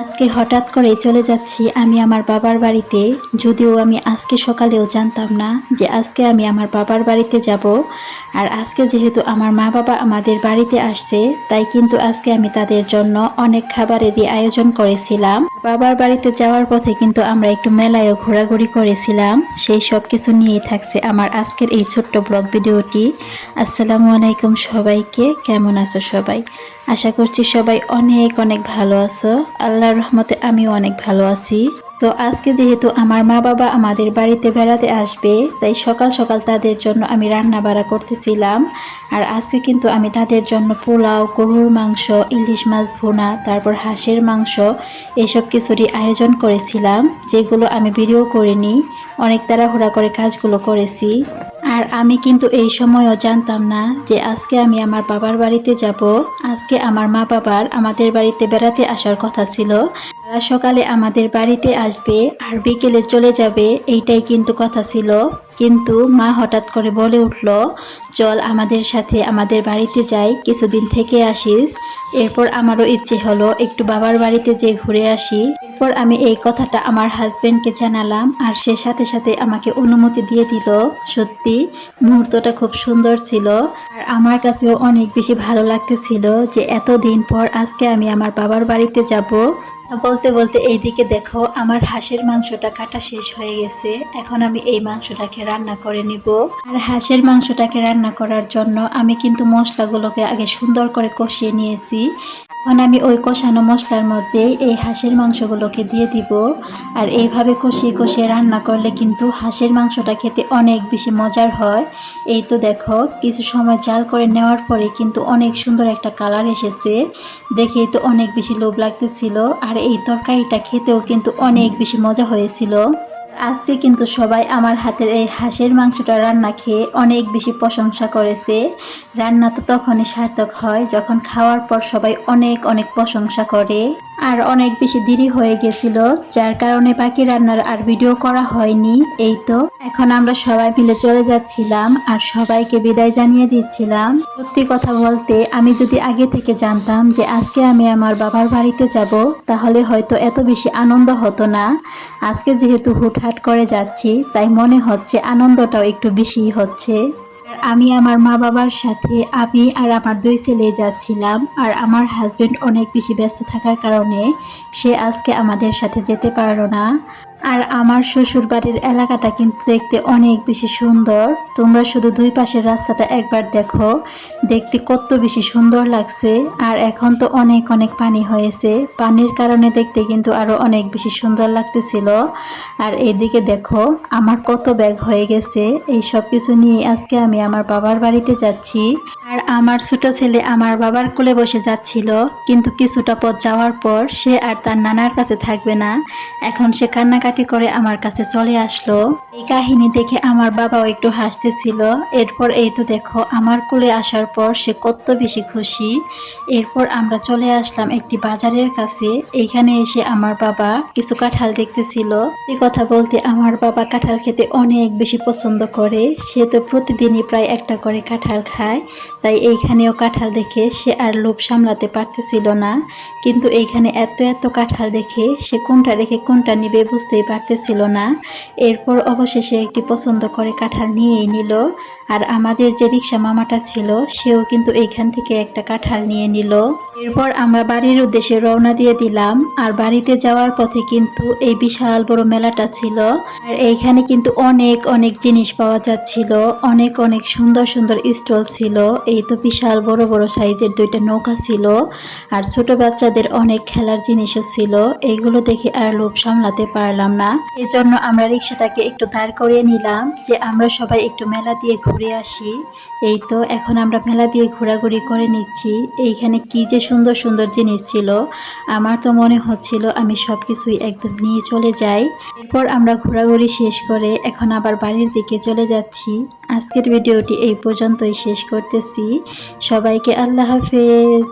আজকে হঠাৎ করে চলে যাচ্ছি আমি আমার বাবার বাড়িতে। যদিও আমি আজকে সকালেও জানতাম না যে আজকে আমি আমার বাবার বাড়িতে যাব। আর আজকে যেহেতু আমার মা বাবা আমাদের বাড়িতে আসছে, তাই কিন্তু আজকে আমি তাদের জন্য অনেক খাবারেরই আয়োজন করেছিলাম। বাবার বাড়িতে যাওয়ার পথে কিন্তু আমরা একটু মেলায়ও ঘোরাঘুরি করেছিলাম। সেই সব কিছু নিয়েই থাকছে আমার আজকের এই ছোট্ট ব্লগ ভিডিওটি। আসসালামু আলাইকুম সবাইকে, কেমন আছো সবাই? আশা করছি সবাই অনেক অনেক ভালো আছো। আল্লাহর রহমতে আমিও অনেক ভালো আছি। তো আজকে যেহেতু আমার মা বাবা আমাদের বাড়িতে বেড়াতে আসবে, তাই সকাল সকাল তাদের জন্য আমি রান্না বাড়া করতেছিলাম। আর আজকে কিন্তু আমি তাদের জন্য পোলাও, গরুর মাংস, ইলিশ মাছ ভুনা, তারপর হাঁসের মাংস, এসব কিছুরই আয়োজন করেছিলাম, যেগুলো আমি ভিডিও করিনি। অনেক তাড়াহুড়া করে কাজগুলো করেছি। আর আমি কিন্তু এই সময়ও জানতাম না যে আজকে আমি আমার বাবার বাড়িতে যাব। আজকে আমার মা বাবার আমাদের বাড়িতে বেড়াতে আসার কথা ছিল। তারা সকালে আমাদের বাড়িতে আসবে আর বিকেলে চলে যাবে, এইটাই কিন্তু কথা ছিল। কিন্তু মা হঠাৎ করে বলে উঠল, চল আমাদের সাথে আমাদের বাড়িতে যাই, কিছুদিন থেকে আসিস। এরপর আমারও ইচ্ছে হলো একটু বাবার বাড়িতে যেয়ে ঘুরে আসি। এরপর আমি এই কথাটা আমার হাজবেন্ডকে জানালাম, আর সে সাথে সাথে আমাকে অনুমতি দিয়ে দিল। সত্যি মুহূর্তটা খুব সুন্দর ছিল। আর আমার কাছেও অনেক বেশি ভালো লাগতেছিল যে এতদিন পর আজকে আমি আমার বাবার বাড়িতে যাব। বলতে বলতে এইদিকে দেখো আমার হাঁসের মাংসটা কাটা শেষ হয়ে গেছে। এখন আমি এই মাংসটাকে রান্না করে নিব। আর হাঁসের মাংসটাকে রান্না করার জন্য আমি কিন্তু মশলাগুলোকে আগে সুন্দর করে কষিয়ে নিয়েছি। এখন আমি ওই কষানো মশলার মধ্যে এই হাঁসের মাংসগুলোকে দিয়ে দিব। আর এইভাবে কষিয়ে কষিয়ে রান্না করলে কিন্তু হাঁসের মাংসটা খেতে অনেক বেশি মজার হয়। এই তো দেখো কিছু সময় জাল করে নেওয়ার পরে কিন্তু অনেক সুন্দর একটা কালার এসেছে। দেখেই তো অনেক বেশি লোভ লাগতেছিল। আর এই তরকারিটা খেতেও কিন্তু অনেক বেশি মজা হয়েছিল। আজকে কিন্তু সবাই আমার হাতের এই হাঁসের মাংসটা রান্না খেয়ে অনেক বেশি প্রশংসা করেছে। রান্না তো তখনই সার্থক হয় যখন খাওয়ার পর সবাই অনেক অনেক প্রশংসা করে। আর অনেক বেশি দেরি হয়ে গেছিল, যার কারণে বাকি রান্নার আর ভিডিও করা হয়নি। এই তো এখন আমরা সবাই মিলে চলে যাচ্ছিলাম আর সবাইকে বিদায় জানিয়ে দিচ্ছিলাম। সত্যি কথা বলতে আমি যদি আগে থেকে জানতাম যে আজকে আমি আমার বাবার বাড়িতে যাব, তাহলে হয়তো এত বেশি আনন্দ হতো না। আজকে যেহেতু হুটহাট করে যাচ্ছি, তাই মনে হচ্ছে আনন্দটাও একটু বেশি হচ্ছে। আমি আমার মা বাবার সাথে আমি আর আমার দুই ছেলে যাচ্ছিলাম। আর আমার হাজবেন্ড অনেক বেশি ব্যস্ত থাকার কারণে সে আজকে আমাদের সাথে যেতে পারলো না। আর আমার শ্বশুর বাড়ির এলাকাটা কিন্তু দেখতে অনেক বেশি সুন্দর। তোমরা শুধু দুই পাশের রাস্তাটা একবার দেখো, দেখতে কত বেশি সুন্দর লাগছে। আর এখন তো অনেক অনেক পানি হয়েছে, পানির কারণে দেখতে কিন্তু আরো অনেক বেশি সুন্দর লাগতেছিল। আর এইদিকে দেখো আমার কত ব্যাগ হয়ে গেছে। এই সব কিছু নিয়ে আজকে আমি আমার বাবার বাড়িতে যাচ্ছি। আর আমার ছোট ছেলে আমার বাবার কোলে বসে যাচ্ছিল, কিন্তু কিছুটা পথ যাওয়ার পর সে আর তার নানার কাছে থাকবে না। এখন সে কান্নাকাটি করে আমার কাছে চলে আসলো। এই কাহিনী দেখে আমার বাবাও একটু হাসতেছিল। এরপর এই তো দেখো আমার কোলে আসার পর সে কত বেশি খুশি। এরপর আমরা চলে আসলাম একটি বাজারের কাছে। এইখানে এসে আমার বাবা কিছু কাঁঠাল দেখতেছিল। এই কথা বলতে আমার বাবা কাঁঠাল খেতে অনেক বেশি পছন্দ করে। সে তো প্রতিদিনই প্রায় একটা করে কাঁঠাল খায়। তাই এইখানেও কাঁঠাল দেখে সে আর লোভ সামলাতে পারতেছিল না। কিন্তু এইখানে এত এত কাঁঠাল দেখে সে কোনটা রেখে কোনটা নিবে বুঝতেই পারতেছিল না। এরপর অবশেষে একটি পছন্দ করে কাঁঠাল নিয়েই নিল। আর আমাদের যে রিক্সা মামাটা ছিল সেও কিন্তু এইখান থেকে একটা কাঁঠাল নিয়ে নিল। এরপর আমরা বাড়ির উদ্দেশ্যে রওনা দিয়ে দিলাম। আর বাড়িতে যাওয়ার পথে কিন্তু এই বিশাল বড় মেলাটা ছিল। আর এইখানে কিন্তু অনেক অনেক জিনিস পাওয়া যাচ্ছিল, অনেক অনেক সুন্দর সুন্দর স্টল ছিল। এই তো বিশাল বড় বড় সাইজের দুইটা নৌকা ছিল। আর ছোট বাচ্চাদের অনেক খেলার জিনিসও ছিল। এইগুলো দেখে আর লোভ সামলাতে পারলাম না। এজন্য আমরা রিক্সাটাকে একটু দাঁড় করিয়ে নিলাম যে আমরা সবাই একটু মেলা দিয়ে ঘুরে আসি। এই তো এখন আমরা মেলা দিয়ে ঘোরাঘুরি করে নিচ্ছি। এইখানে কি যে সুন্দর সুন্দর জিনিস ছিল, আমার তো মনে হচ্ছিল আমি সবকিছুই একদম নিয়ে চলে যাই। এরপর আমরা ঘোরাঘুরি শেষ করে এখন আবার বাড়ির দিকে চলে যাচ্ছি। আজকের ভিডিওটি এই পর্যন্তই শেষ করতেছি। সবাইকে আল্লাহ হাফেজ।